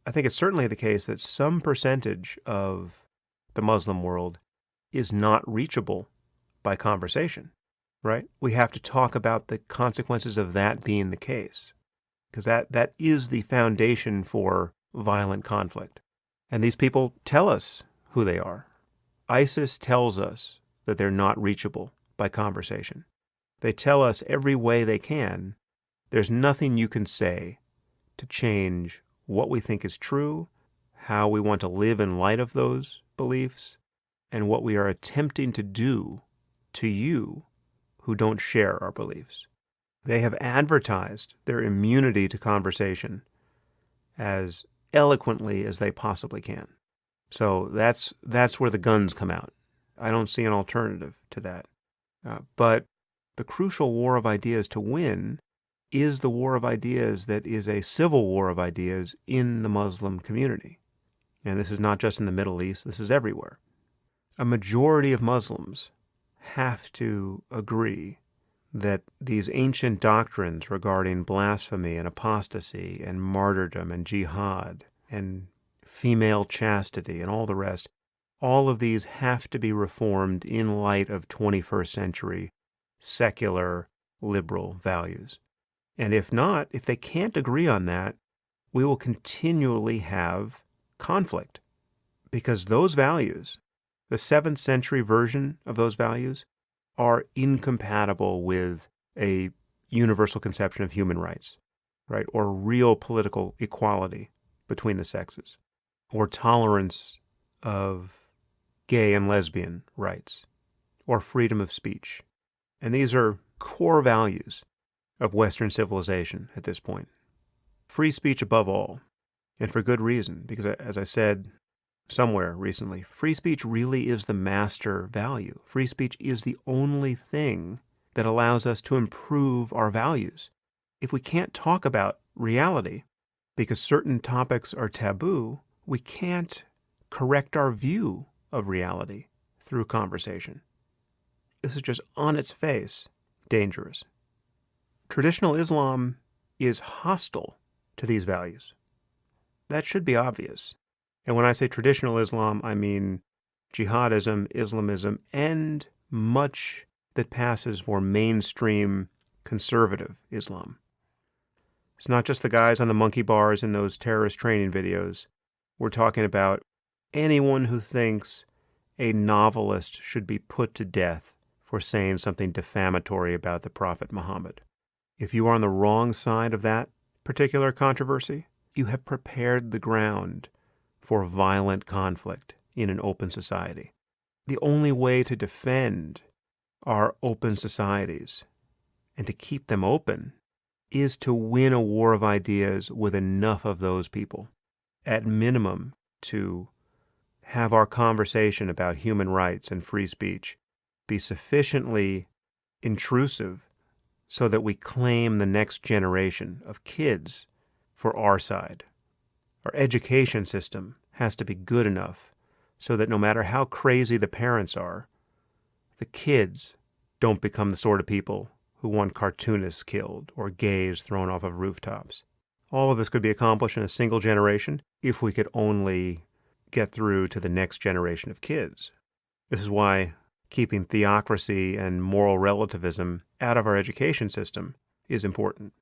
I think it's certainly the case that some percentage of the Muslim world is not reachable by conversation, right? We have to talk about the consequences of that being the case, because that is the foundation for violent conflict. And these people tell us who they are. ISIS tells us that they're not reachable by conversation. They tell us every way they can, there's nothing you can say to change what we think is true, how we want to live in light of those beliefs, and what we are attempting to do to you who don't share our beliefs. They have advertised their immunity to conversation as eloquently as they possibly can. So that's where the guns come out. I don't see an alternative to that. But the crucial war of ideas to win is the war of ideas that is a civil war of ideas in the Muslim community. And this is not just in the Middle East, this is everywhere. A majority of Muslims have to agree that these ancient doctrines regarding blasphemy and apostasy and martyrdom and jihad and female chastity and all the rest, all of these have to be reformed in light of 21st century secular liberal values. And if not, if they can't agree on that, we will continually have conflict, because those values, the 7th century version of those values, are incompatible with a universal conception of human rights, right? Or real political equality between the sexes, or tolerance of gay and lesbian rights, or freedom of speech. And these are core values of Western civilization at this point. Free speech above all, and for good reason, because as I said somewhere recently, free speech really is the master value. Free speech is the only thing that allows us to improve our values. If we can't talk about reality because certain topics are taboo, we can't correct our view of reality through conversation. This is just on its face dangerous. Traditional Islam is hostile to these values. That should be obvious. And when I say traditional Islam, I mean jihadism, Islamism, and much that passes for mainstream conservative Islam. It's not just the guys on the monkey bars in those terrorist training videos. We're talking about anyone who thinks a novelist should be put to death for saying something defamatory about the Prophet Muhammad. If you are on the wrong side of that particular controversy, you have prepared the ground for violent conflict in an open society. The only way to defend our open societies and to keep them open is to win a war of ideas with enough of those people, at minimum, to have our conversation about human rights and free speech be sufficiently intrusive so that we claim the next generation of kids for our side. Our education system has to be good enough so that no matter how crazy the parents are, the kids don't become the sort of people who want cartoonists killed or gays thrown off of rooftops. All of this could be accomplished in a single generation if we could only get through to the next generation of kids. This is why keeping theocracy and moral relativism out of our education system is important.